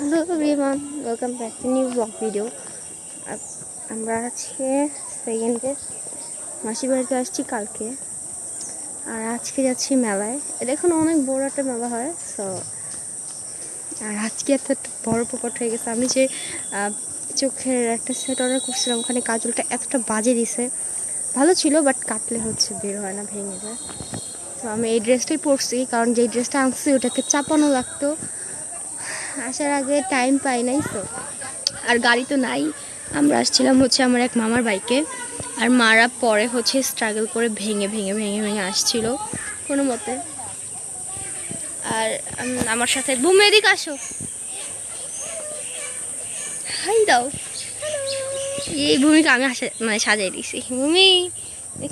Hello everyone, welcome back to new blog video. আমরা আজকে সেকেন্ডে মাসির বাড়িতে আসছি কালকে, আর আজকে যাচ্ছি মেলায়। এটা এখন অনেক বড় একটা মেলা হয়। সো আর আজকে একটা বড় প্রকট হয়ে গেছে। আমি যে চোখের একটা সেট অর্ডার করছিলাম, ওখানে কাজলটা এতটা বাজে দিছে, ভালো ছিল বাট কাটলে হচ্ছে বের হয় না, ভেঙে যায়। তো আমি এই ড্রেসটাই পরছি, কারণ যেই ড্রেসটা আনছি ওটাকে চাপানো লাগতো। আসার আগে টাইম পাই নাই। তো আর গাড়ি তো নাই, আমরা আসছিলাম হচ্ছে আমার এক মামার বাইকে, আর মারা পরে হচ্ছে স্ট্রাগল করে ভেঙে ভেঙে ভেঙে ভেঙে আসছিল কোনো মতে। আর আমার সাথে বুমি এদিকে আসো, হাই দাও। এই ভূমিকা আমি মানে সাজাই দিছি। ভূমি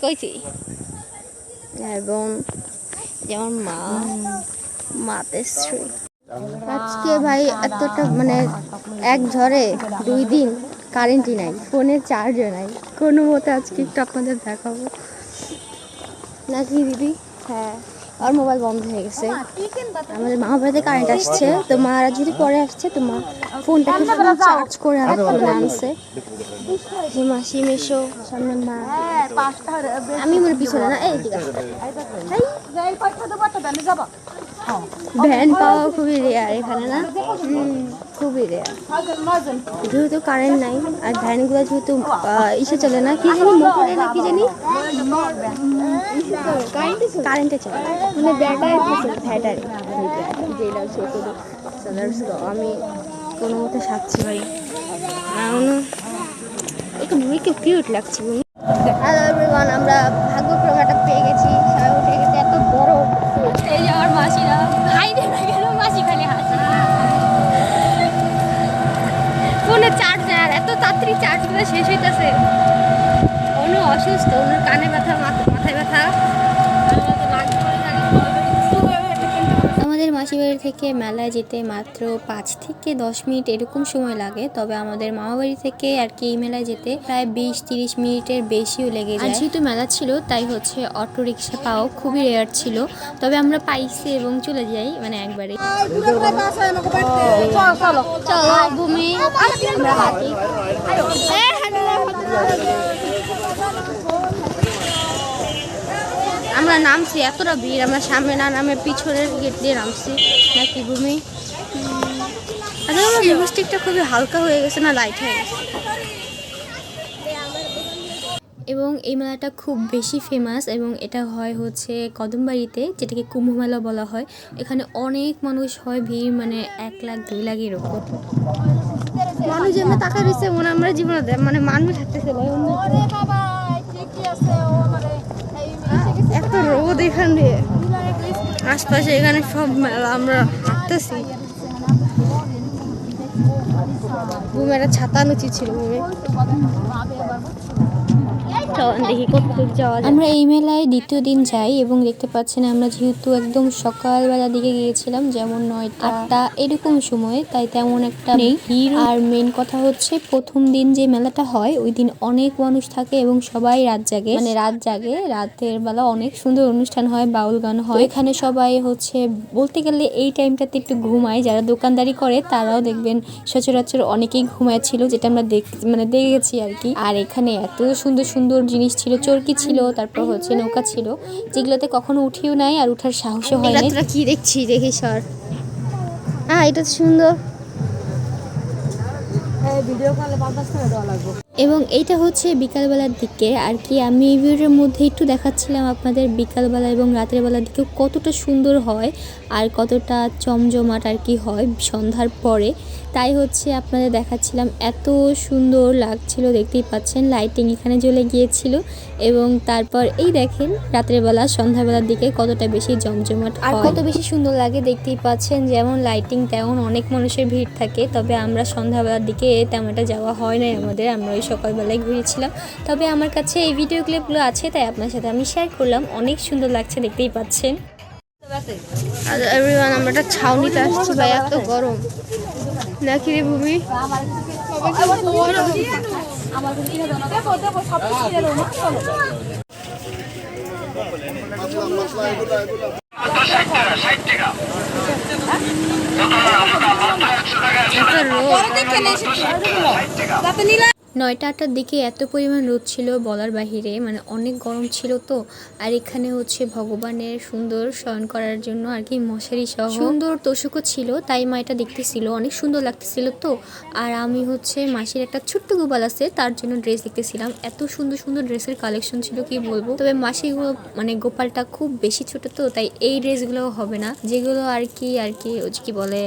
কইছি এবং যেমন মা মাতেশ্রী। আজকে ভাই এতটা মানে এক ঝড়ে 2 দিন কারেন্টই নাই, ফোনে চার্জও নাই, কোনো মতে আজকে একটু আপনাদের দেখাবো নাকি দিদি। হ্যাঁ, আর মোবাইল বন্ধ হয়ে গেছে। আমাদের মা বাড়িতে কারেন্ট আসছে, তো মারা যদি পরে আসছে তো মা ফোনটাকে চার্জ করে আনছে। যে মাসি মেশো সামনে মা, আমি মনে পিছনে না, এই ঠিক আছে। ভ্যান পাওয়া খুবই রেয়ার এখানে, না খুবই রেয়ার, যেহেতু কারেন্ট নাই। আর ভ্যানগুলো যেহেতু ইসে চলে না, কি জানি মোটরে না কি জানি, কারেন্টে চলে মানে ব্যাটারি। আমি কোনো মতে সাজছি ভাই, একটু ভুঁড়িকে কিউট লাগছে। হ্যালো এভরিওয়ান, আমরা ভাগ্যক্রমটা পেয়ে গেছি, সবাই উঠে গেছে। এত বড় এই যে আমার মাসিরা হাই দেবে গেল, মাসি খালি হাসি। ফোনে চার্জ নেই, আর এত তাড়াতাড়ি চার্জগুলো শেষ হইতেছে। অন্য অসুস্থ, ওর কানে ব্যথা, মাথায় ব্যথা। আমাদের মাসির বাড়ি থেকে মেলায় যেতে মাত্র 5 থেকে 10 মিনিট এরকম সময় লাগে। তবে আমাদের মামা বাড়ি থেকে আর কি এই মেলায় যেতে প্রায় 20-30 মিনিটের বেশিও লেগে যায়। যেহেতু মেলা ছিল তাই হচ্ছে অটো রিক্সা পাওয়া খুবই রেয়ার ছিল, তবে আমরা পাইছি এবং চলে যাই মানে একবারে। চলো ভূমি, আমরা হাঁটি। আমরা নামছি, এতটা ভিড়, আমরা সামনে না নামে পিছনের গেট দিয়ে নামছি নাকি ভূমি। আচ্ছা, আমার লিপস্টিকটা খুবই হালকা হয়ে গেছে না, লাইট হয়ে গেছে। এবং এই মেলাটা খুব বেশি ফেমাস, এবং এটা হয় হচ্ছে কদমবাড়িতে, যেটাকে কুম্ভ মেলা বলা হয়। এখানে অনেক মানুষ হয়, ভিড় মানে 1 লাখ 2 লাখ এরকম মানুষ। যেমন টাকা দিচ্ছে মনে আমরা জীবনে মানে মানুষ থাকতেছে এত রোদ এখানে, আশপাশে এখানে সব মেলা। আমরা হাঁটতেছি, ঘুমের ছাতা উচিত ছিল। আমরা এই মেলায় দ্বিতীয় দিন যাই, এবং দেখতে পাচ্ছেন আমরা যেহেতু একদম সকালবেলার দিকে গিয়েছিলাম, যেমন 9টা-8টা এরকম সময়, তাই তেমন একটা নেই ভিড়। আর মেন কথা হচ্ছে প্রথম দিন যে মেলাটা হয় ওই দিন অনেক মানুষ থাকে এবং সবাই রাত জাগে, মানে রাতের বেলা অনেক সুন্দর অনুষ্ঠান হয়, বাউল গান হয়। এখানে সবাই হচ্ছে বলতে গেলে এই টাইমটাতে একটু ঘুমায়, যারা দোকানদারি করে তারাও দেখবেন সচরাচর অনেকেই ঘুমাচ্ছিল, যেটা আমরা দেখেছি আর কি। আর এখানে এত সুন্দর সুন্দর জিনিস ছিল, চরকি ছিল, তারপর হচ্ছে নৌকা ছিল, যেগুলোতে কখনো উঠিও নাই আর উঠার সাহসও হয় না। তোরা কি দেখছি দেখি সর, এটা তো সুন্দর। এবং এইটা হচ্ছে বিকালবেলার দিকে আর কি। আমি এই ভিডিওর মধ্যে একটু দেখাচ্ছিলাম আপনাদের বিকালবেলা এবং রাতের বেলার দিকে কতটা সুন্দর হয় আর কতটা জমজমাট আর কি হয় সন্ধ্যার পরে, তাই হচ্ছে আপনাদের দেখাচ্ছিলাম। এত সুন্দর লাগছিল, দেখতেই পাচ্ছেন লাইটিং এখানে জ্বলে গিয়েছিল। এবং তারপর এই দেখেন রাতের বেলা সন্ধ্যাবেলার দিকে কতটা বেশি জমজমাট আর কত বেশি সুন্দর লাগে, দেখতেই পাচ্ছেন। যেমন লাইটিং তেমন অনেক মানুষের ভিড় থাকে, তবে আমরা সন্ধ্যাবেলার দিকে তেমনটা যাওয়া হয় নাই আমাদের, আমরা ওই সকালবেলায় ঘুরেছিলাম। তবে আমার কাছে এই ভিডিও ক্লিপগুলো আছে, তাই আপনার সাথে আমি শেয়ার করলাম। অনেক সুন্দর লাগছে, দেখতেই পাচ্ছেন। আর এভরিওয়ান, আমরা একটা ছাউনিতে আসছি ভাই, এত গরম নাকি রে ভূমি। 9টা 8টার দিকে এত পরিমাণ রোদ ছিল বলার বাহিরে, মানে অনেক গরম ছিল তো। আর এখানে হচ্ছে ভগবানের সুন্দর শয়ন করার জন্য আর কি মশারি সহ সুন্দর তোষকও ছিল, তাই মা এটা দেখতেছিল, অনেক সুন্দর লাগতেছিল তো। আর আমি হচ্ছে মাসির একটা ছোট্ট গোপাল আছে, তার জন্য ড্রেস দেখতেছিলাম। এত সুন্দর সুন্দর ড্রেসের কালেকশন ছিল কি বলবো। তবে মাসির মানে গোপালটা খুব বেশি ছোট তো, তাই এই ড্রেসগুলো হবে না, যেগুলো আর কি বলে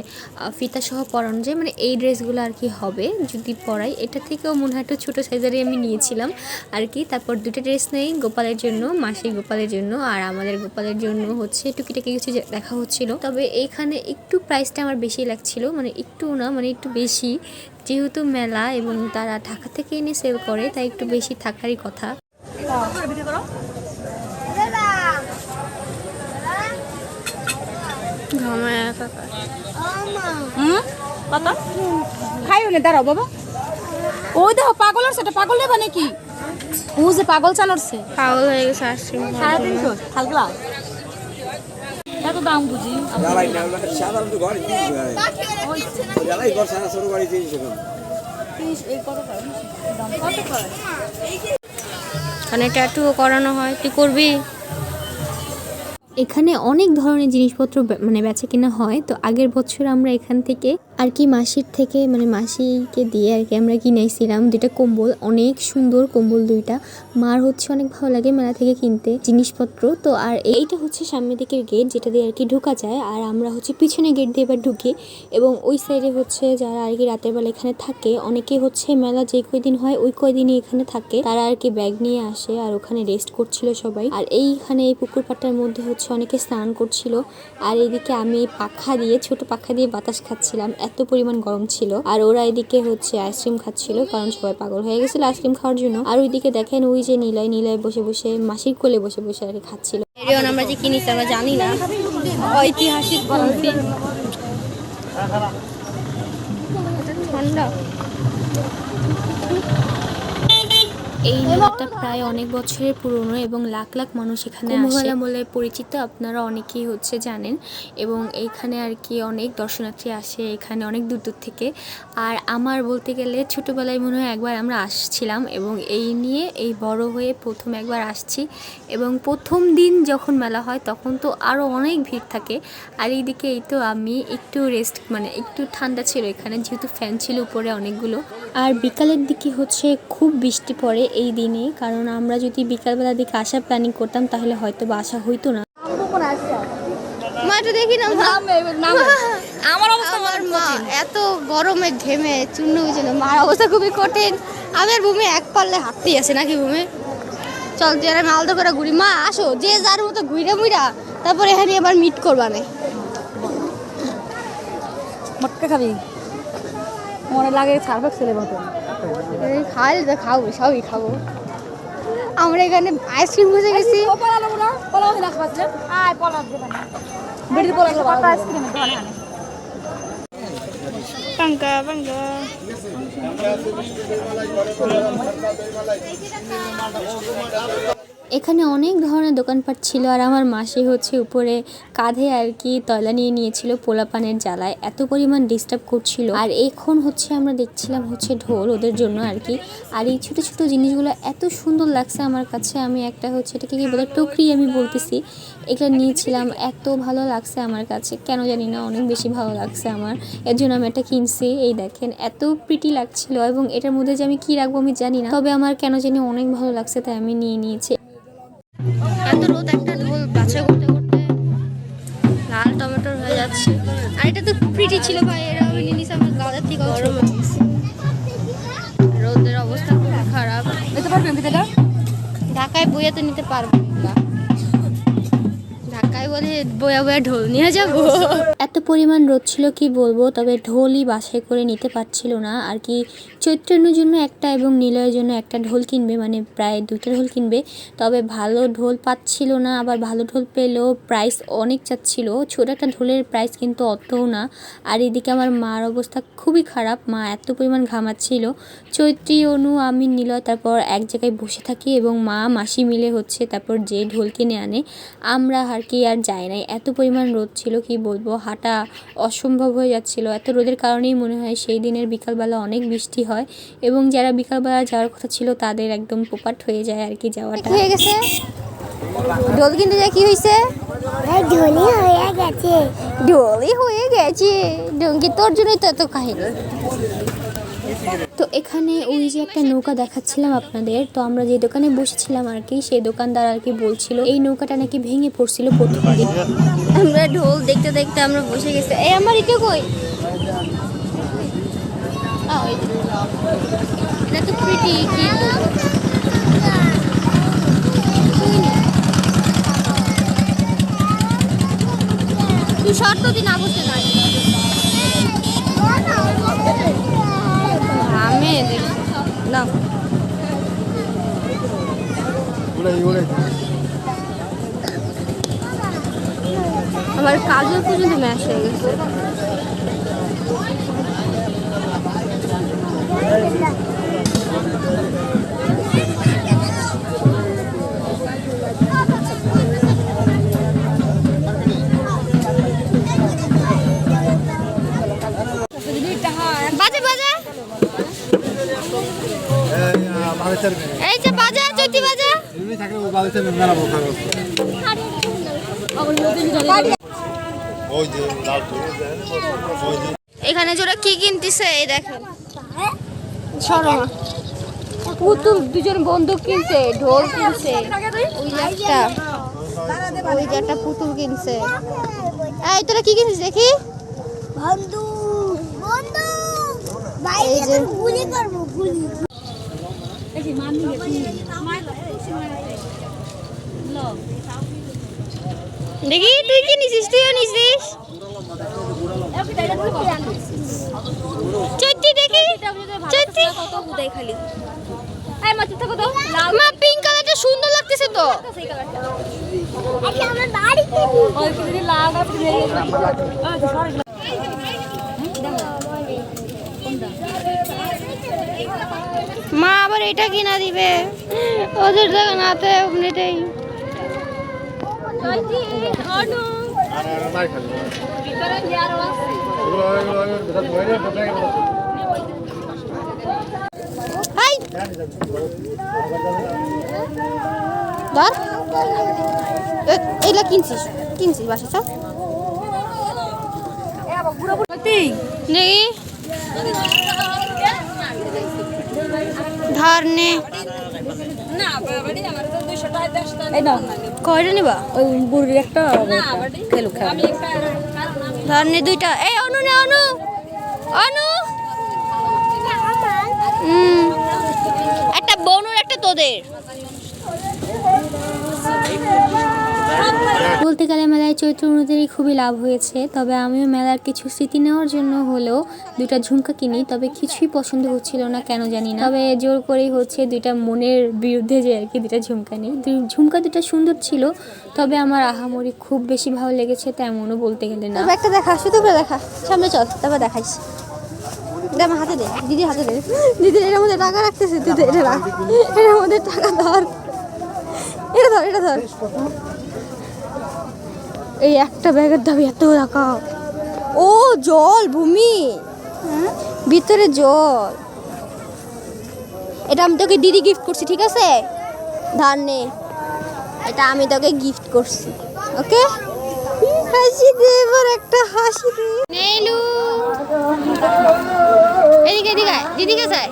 ফিতা সহ পরানো যায়, মানে এই ড্রেসগুলো আর কি হবে যদি পরাই। এটা থেকেও মনে হয় একটু ছোটো সাইজেরই আমি নিয়েছিলাম আর কি। তারপর দুটো ড্রেস নেই, গোপালের জন্য, মাসির গোপালের জন্য, আর আমাদের গোপালের জন্য হচ্ছে টুকিটাকি কিছু দেখা হচ্ছিল। তবে এইখানে একটু প্রাইসটা আমার বেশি লাগছিল, মানে একটু না, মানে একটু বেশি, যেহেতু মেলা এবং তারা ঢাকা থেকে এনে সেল করে, তাই একটু বেশি থাকারই কথা। খাইও না, দাঁড়াও বাবা। ওই দেখো পাগল আছে, এটা পাগল নেবা নাকি? ও যে পাগল চানছে, পাগল হয়ে গেছে আইসক্রিম 350 হালকা এত দাম বুঝি। মানে ট্যাটুও করানো হয়, তুই করবি? এখানে অনেক ধরনের জিনিসপত্র মানে বেচা কিনা হয়। তো আগের বছর আমরা এখান থেকে আর কি মাসির থেকে, মানে মাসিকে দিয়ে আর কি আমরা কিনেছিলাম 2টা কম্বল, অনেক সুন্দর কম্বল 2টা। মার হচ্ছে অনেক ভালো লাগে মেলা থেকে কিনতে জিনিসপত্র। তো আর এইটা হচ্ছে সামনের দিকের গেট, যেটা দিয়ে আর কি ঢোকা যায়, আর আমরা হচ্ছে পিছনে গেট দিয়ে এবার ঢুকি। এবং ওই সাইডে হচ্ছে যারা আর কি রাতের বেলা এখানে থাকে, অনেকে হচ্ছে মেলা যে কয়দিন হয় ওই কয়দিনই এখানে থাকে, তারা আর কি ব্যাগ নিয়ে আসে আর ওখানে রেস্ট করছিল সবাই। আর এইখানে এই পুকুর পাড়টার মধ্যে হচ্ছে অনেকে স্নান করছিল। আর এদিকে আমি ছোট পাখা দিয়ে বাতাস খাচ্ছিলাম, এত পরিমাণ গরম ছিল। আর ওরা এদিকে হচ্ছে আইসক্রিম খাচ্ছিল, কারণ সবাই পাগল হয়ে গেছিল আইসক্রিম খাওয়ার জন্য। আর ওইদিকে দেখেন ওই যে নিলয় বসে বসে মাসির কোলে বসে বসে আর কি খাচ্ছিল। আমরা যে কিনেছি আমরা জানি না, ঐতিহাসিক ঠান্ডা। এই মেলাটা প্রায় অনেক বছরের পুরনো এবং লাখ লাখ মানুষ এখানে আসে বলে পরিচিত, আপনারা অনেকেই হচ্ছে জানেন। এবং এইখানে আর কি অনেক দর্শনার্থী আসে এখানে অনেক দূর দূর থেকে। আর আমার বলতে গেলে ছোটোবেলায় মনে হয় একবার আমরা আসছিলাম, এবং এই নিয়ে এই বড় হয়ে প্রথম একবার আসছি। এবং প্রথম দিন যখন মেলা হয় তখন তো আরও অনেক ভিড় থাকে। আর এইদিকে এই তো আমি একটু রেস্ট, মানে একটু ঠান্ডা ছিল এখানে, যেহেতু ফ্যান ছিল উপরে অনেকগুলো। আর বিকালের দিকে হচ্ছে খুব বৃষ্টি পড়ে এই দিনে, কারণ আমরা যদি বিকালবেলার দিকে আসার প্ল্যানিং করতাম তাহলে হয়তো বা আসা হইতো না। দেখি না আমার মা এত গরমে ঘেমে চূর্ণ হয়েছিল, মার অবস্থা খুবই কঠিন। আমার ভূমি এক পারলে হাঁটতেই আছে নাকি ভূমি, চল তুই আর আমি আলাদা করে ঘুরি। মা আসো, যে যার মতো ঘুরে মুইরা তারপর এখানে আবার মিট করবা না। মটকা খাবি মনে লাগে, সার্ফেক্স ছেলে মতো খাই খাবো, সবই খাবো। আমরা এখানে আইসক্রিম বসে গেছি। এখানে অনেক ধরনের দোকানপাট ছিল। আর আমার মাসি হচ্ছে উপরে কাঁধে আর কি তয়লা নিয়ে নিয়েছিল পোলাপানের জ্বালায়, এত পরিমাণ ডিস্টার্ব করছিল। আর এখন হচ্ছে আমরা দেখছিলাম হচ্ছে ঢোল ওদের জন্য আর কি। আর এই ছোটো ছোটো জিনিসগুলো এত সুন্দর লাগছে আমার কাছে। আমি একটা হচ্ছে এটাকে কি বলে, টুকরি আমি বলতেছি, এগুলো নিয়েছিলাম, এত ভালো লাগছে আমার কাছে, কেন জানি না অনেক বেশি ভালো লাগছে আমার, এর জন্য আমি এটা কিনছি। এই দেখেন এত প্রিটি লাগছিল, এবং এটার মধ্যে যে আমি কি রাখবো আমি জানি না, তবে আমার কেন জানি অনেক ভালো লাগছে, তাই আমি নিয়ে নিয়েছি। এত রোদ, একটা ঢোল বাছাই করতে করতে লাল টমেটোর হয়ে যাচ্ছে। আর এটা তো প্রিটি ছিল ভাই, এরা আমি নিয়ে নিয়েছি, আমার গালের থেকে গরম হচ্ছে। রোদের অবস্থা খুব খারাপ। নিতে পারবেন ভিতরটা? ঢাকায় বইয়া তো নিতে পারবো না, ঢাকায় বলে বয়া বয়া ঢোল নিয়ে যাবো। এত পরিমাণ রোদ ছিল কি বলবো, তবে ঢোলই বাছাই করে নিতে পারছিল না আর কি। চৈত্রান্যর জন্য একটা এবং নিলয়ের জন্য একটা ঢোল কিনবে, মানে প্রায় 2টা ঢোল কিনবে। তবে ভালো ঢোল পাচ্ছিল না, আবার ভালো ঢোল পেলেও প্রাইস অনেক চাচ্ছিল। ছোট একটা ঢোলের প্রাইস কিন্তু অতও না। আর এদিকে আমার মার অবস্থা খুবই খারাপ, মা এত পরিমাণ ঘামাচ্ছিল। চৈত্রী, অনু, আমি, নিলয় তারপর এক জায়গায় বসে থাকি, এবং মা মাসি মিলে হচ্ছে তারপর যে ঢোল কিনে আনে আমরা আর কি। আর যায় নাই, এত পরিমাণ রোদ ছিল কি বলবো, হাঁটা অসম্ভব হয়ে যাচ্ছিল। এত রোদের কারণেই মনে হয় সেই দিনের বিকালবেলা অনেক বৃষ্টি হয় এবং যারা বিকালবেলা যাওয়ার কথা ছিল তাদের একদম পোপাট হয়ে যায় আর কি যাওয়াটা। হয়ে গেছে ঢোল কিনতে যা কি হয়েছে? ঢোলি হয়ে গেছে। ঢোলই হয়ে গেছে ডঙ্গি, তোর জন্যই তো এত কাহিনী। তো এখানে ওই যে একটা নৌকা দেখাচ্ছিলাম আপনাদের, তো আমরা যে দোকানে বসেছিলাম আর কি, সেই দোকানদার আর কি বলছিল এই নৌকাটা নাকি ভেঙে পড়ছিল প্রথম দিন। আমরা ঢোল দেখতে দেখতে আমরা বসে গেছি। এই আমার ইকে কই? এটা তো প্রিটি কি তুই শর্ত দিন না বসতে নাই আমি না আমার কাজল পর্যন্ত ম্যাশ হয়ে গেছে। বাজে বাজে এই যে বাজা চৈতি বাজা এখানে জোড়া কি কিনতেছে এই দেখেন, শর্মা পুতুল, দুজন বন্দুক কিনছে, ঢোল কিনছে, ওই যে একটা পুতুল কিনছে। এই তোরা কি কিনছিস দেখি? বন্দুক বন্দুক বাইরে গুলি করব গুলি। দেখি তুই কি নিছিস? তুইও নিছিস? চৈতি দেখি চৈতি খালি মা পিঙ্ক কালারটা সুন্দর লাগতেছে তো। আমার বাড়িতে মা আবার এটা কিনা দিবে ওদের দোকান হাতে এমনিতেই। ধর এগুলা কিনছিস বাসা সব দেখি ধার নে কয়টা নিবা? ওই বুড়ির একটা ধার নে দুইটা। এই অনু নে অনু অনু একটা বনুর একটা তোদের। বলতে গেলে মেলায় চৈত্র অনুযায়ী খুবই লাভ হয়েছে, তবে আমিও মেলার কিছু স্মৃতি নেওয়ার জন্য হলেও দুইটা ঝুমকা কিনি, তবে কিছুই পছন্দ হচ্ছিল না কেন জানি না, তবে জোর করেই হচ্ছে দুইটা মনের বিরুদ্ধে যে আর কি দুইটা ঝুমকা নিই। ঝুমকা দুটা সুন্দর ছিল, তবে আমার আহামরি খুব বেশি ভালো লেগেছে তেমনও বলতে গেলে না। একটা দেখা শুধু করে দেখা, সামনে চল তারপর দেখাইস। আমার হাতে দে, দিদির হাতে দে, দিদির এর মধ্যে টাকা রাখতেছে, তুই এটা রাখ, এর মধ্যে টাকা ধর, এটা ধর এটা ধর। এই একটা ব্যাগের দাম এত টাকা। ও জল ভূমি ভিতরে জল, এটা আমি তোকে দিদি গিফট করছি, ঠিক আছে? ধার নে, এটা আমি তোকে গিফট করছি, ওকে? হাসি দে এবার, একটা হাসি দে। নেলু এদিকে এদিকে দিদিকে চাই।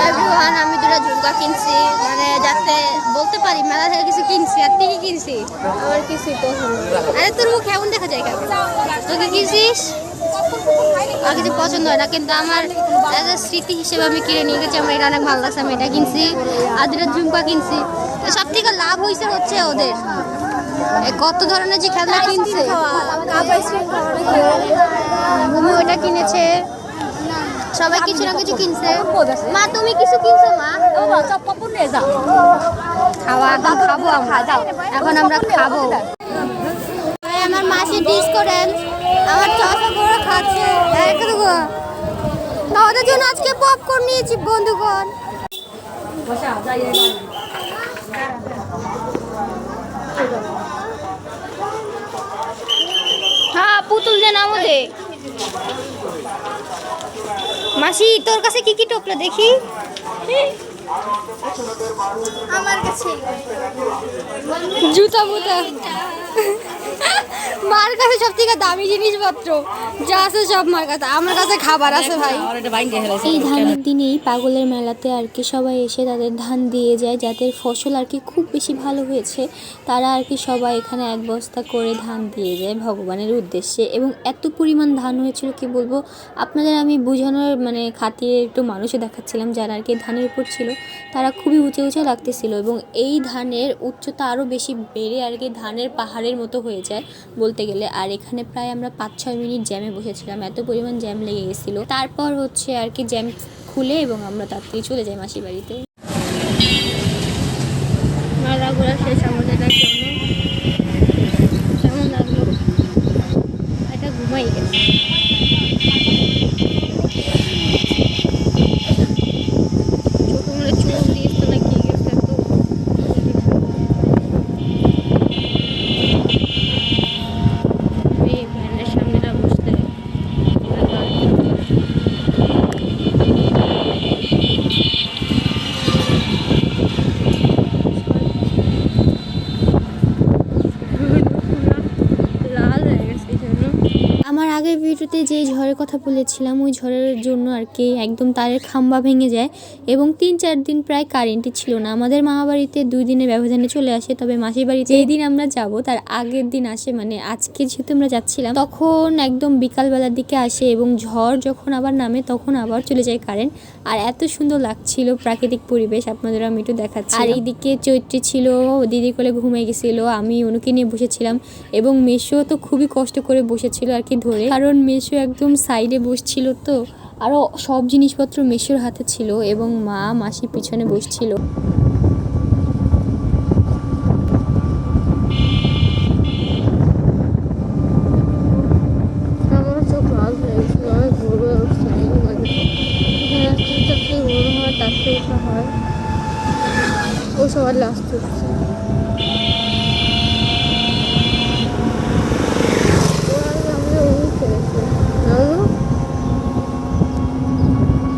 এভরিওয়ান, আমি দুটো ঝুমকা কিনছি, মানে যাতে বলতে পারি মেলা থেকে কিছু কিনছি। আর তুই কি কিনছিস? আমার কিছুই পছন্দ। আরে তোর মুখ কেমন দেখা যায় কেমন? তুই কি কিনছিস? আর কিছু পছন্দ হয় না, কিন্তু আমার স্মৃতি হিসেবে আমি কিনে নিয়ে গেছি। আমার এটা অনেক ভালো লাগছে, আমি এটা কিনছি আর দুটো ঝুমকা কিনছি। সব থেকে লাভ হয়েছে হচ্ছে ওদের কত ধরনের যে খেলনা কিনছে। ভূমি ওটা কিনেছে, সবাই কিছু না কিছু কিনছে। মা তুমি কিছু কিনছো? মা খাওয়া এখন খাবো আমরা, এখন আমরা খাবো। আমার মাসি ডিশ করেন, আমার চাষা করে খাচ্ছে। আমাদের জন্য আজকে পপকর্ন নিয়েছি বন্ধুগণ। পুতুল যে নামও দে। মাসি তোর কাছে কি কি টোপলা দেখি? আমার কাছে জুতা বুতা। মার কাছে সব থেকে দামি জিনিসপত্র যা আছে সব মার কাছে, আমার কাছে খাবার আছে ভাই। এই ধানের দিনেই পাগলের মেলাতে আর কি সবাই এসে তাদের ধান দিয়ে যায়, যাদের ফসল আর কি খুব বেশি ভালো হয়েছে তারা আর কি সবাই এখানে এক বস্তা করে ধান দিয়ে যায় ভগবানের উদ্দেশ্যে। এবং এত পরিমাণ ধান হয়েছিল কি বলবো আপনাদের, আমি বোঝানোর মানে খাতিরে একটু মানুষও দেখাচ্ছিলাম যারা আর কি ধানের উপর ছিল, তারা খুবই উঁচু উঁচু লাগতেছিল। এবং এই ধানের উচ্চতা আরও বেশি বেড়ে আর কি ধানের পাহাড়ের মতো হয়ে যায় বলতে গেলে। আর এখানে প্রায় আমরা 5-6 মিনিট জ্যামে বসেছিলাম, এত পরিমাণ জ্যাম লেগে গেছিলো। তারপর হচ্ছে আর কি জ্যাম খুলে এবং আমরা তাড়াতাড়ি চলে যাই মাসির বাড়িতে। মেলা ঘোরা শেষ আমাদের জন্য। কেমন লাগলো? এটা ঘুমাই গেছে। ছোট মনে চোখ দিয়েছে না কি গেছে তো। এই ভ্যানের সামনেটা বসতে লাল হয়ে গেছে এই জন্য। আমার আগের ভিডিওতে যে ঝড়ের কথা বলেছিলাম ওই ঝড়ের জন্য আর কি একদম তারের খাম্বা ভেঙে যায় এবং 3-4 দিন প্রায় কারেন্টই ছিল না। আমাদের মামাবাড়িতে 2 দিনের ব্যবধানে চলে আসে, তবে মাসির বাড়িতে যেই দিন আমরা যাব তার আগের দিন আসে, মানে আজকে যেহেতু আমরা যাচ্ছিলাম তখন একদম বিকালবেলার দিকে আসে এবং ঝড় যখন আবার নামে তখন আবার চলে যায় কারেন্ট। আর এত সুন্দর লাগছিল প্রাকৃতিক পরিবেশ, আপনাদের আমি একটু দেখাচ্ছি। আর এইদিকে চৈত্রী ছিল, দিদি কোলে ঘুমিয়ে গেছিল, আমি অনুকে নিয়ে বসেছিলাম এবং মেশো তো খুবই কষ্ট করে বসেছিল আর কি ধরে, কারণ মেশো একদম সাইডে বসছিল তো, আরও সব জিনিসপত্র মেশোর হাতে ছিল এবং মা মাসি পিছনে বসছিল। আমার চোখ লাল হয়ে গেছিল, আমি ভোর হয়ে উঠছি। এখানে আসতে আসতে ভোর হয়, তারপরে ওঠা হয়, ও সবার লাস্ট উঠছে।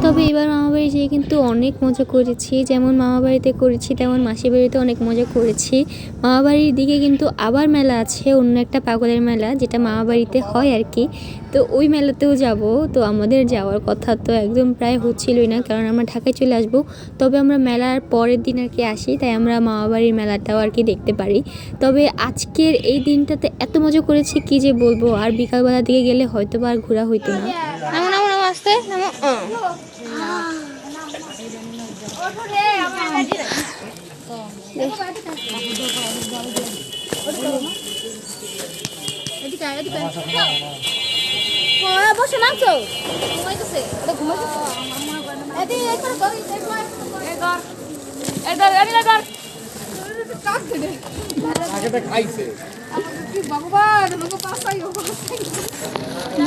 তবে এবার মামাবাড়ি যেয়ে কিন্তু অনেক মজা করেছি, যেমন মামাবাড়িতে করেছি তেমন মাসির বাড়িতে অনেক মজা করেছি। মামাবাড়ির দিকে কিন্তু আবার মেলা আছে, অন্য একটা পাগলের মেলা যেটা মামাবাড়িতে হয় আর কি, তো ওই মেলাতেও যাব। তো আমাদের যাওয়ার কথা তো একদম প্রায় হচ্ছিলই না, কারণ আমরা ঢাকায় চলে আসব। তবে আমরা মেলার পরের দিন আর কি আসি, তাই আমরা মামাবাড়ির মেলাটাও আর কি দেখতে পারি। তবে আজকের এই দিনটাতে এত মজা করেছি কি যে বলবো, আর বিকালবেলার দিকে গেলে হয়তো বা আর ঘোরা হইতো না। নামো নামো নামো আসতে নামো। বসে নামছো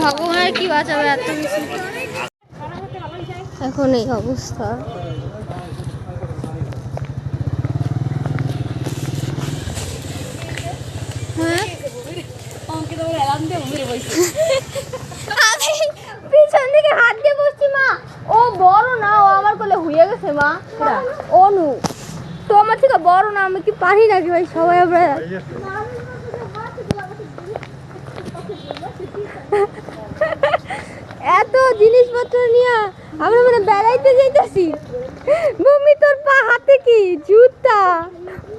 ভগবানের কি বাঁচাবে এত কিছু, এখন এই অবস্থা। হ্যাঁ আমি পিছন দিকে হাত দিয়ে বসছি মা, ও বড় না, ও আমার কোলে হয়ে গেছে মা। অনু তো আমার থেকে বড় না, আমি কি পারি নাকি ভাই, সবাই আমরা এত জিনিসপত্র নিয়ে আমরা মানে বেড়াইতে যাইতেছি। মম্মি তোর পা হাতে কি জুতা,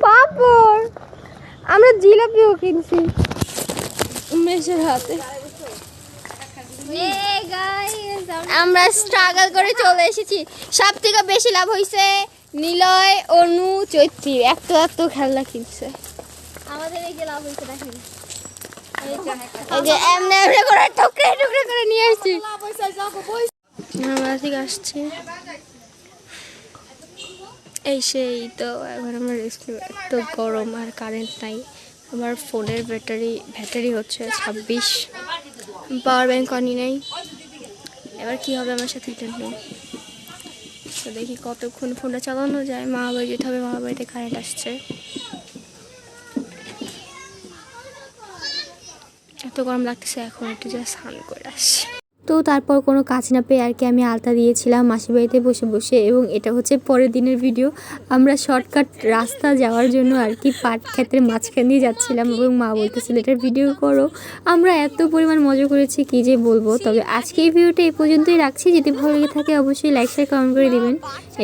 পাপড়, আমরা জিলাপিও কিনছি মেশের হাতে। আমরা স্ট্রাগল করে চলে এসেছি। সব থেকে বেশি লাভ হয়েছে নিলয়, অনু, চৈত্রী, এত এত খেলনা কিনছে। আমাদের এই যে লাভ হয়েছে দেখেন, এই যে এমনি এমনি করে টুকরে টুকরে করে নিয়ে আসছি। আমরা ঠিক আসছি, এই সেই তো এখন আমরা রেস্ট নেব। এত গরম আর কারেন্ট নাই। আমার ফোনের ব্যাটারি হচ্ছে 26, পাওয়ার ব্যাংক অনই নেই। এবার কি হবে আমার সাথে এটা নেই, তো দেখি কতক্ষণ ফোনটা চালানো যায়। মামাবাড়ি যেতে হবে, মামাবাড়িতে কারেন্ট আসছে। এত গরম লাগতেছে, এখন একটু যা স্নান করে আসি। তো তারপর কোনো কাজ না পেয়ে আর কি আমি আলতা দিয়েছিলাম মাসির বাড়িতে বসে বসে, এবং এটা হচ্ছে পরের দিনের ভিডিও। আমরা শর্টকাট রাস্তা যাওয়ার জন্য আর কি পাট ক্ষেতের মাঝখান দিয়ে যাচ্ছিলাম, এবং মা বলতেছিল এটার ভিডিও করো। আমরা এত পরিমাণ মজা করেছি কি যে বলবো। তবে আজকে এই ভিডিওটা এই পর্যন্তই রাখছি। যদি ভালো লেগে থাকে অবশ্যই লাইক শেয়ার কমেন্ট করে দিবেন,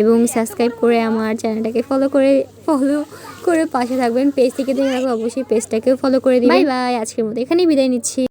এবং সাবস্ক্রাইব করে আমার চ্যানেলটাকে ফলো করে পাশে থাকবেন। পেজ থেকে দেখে থাকলে অবশ্যই পেজটাকেও ফলো করে দিবেন। বাই বাই, আজকের মতো এখানেই বিদায় নিচ্ছি।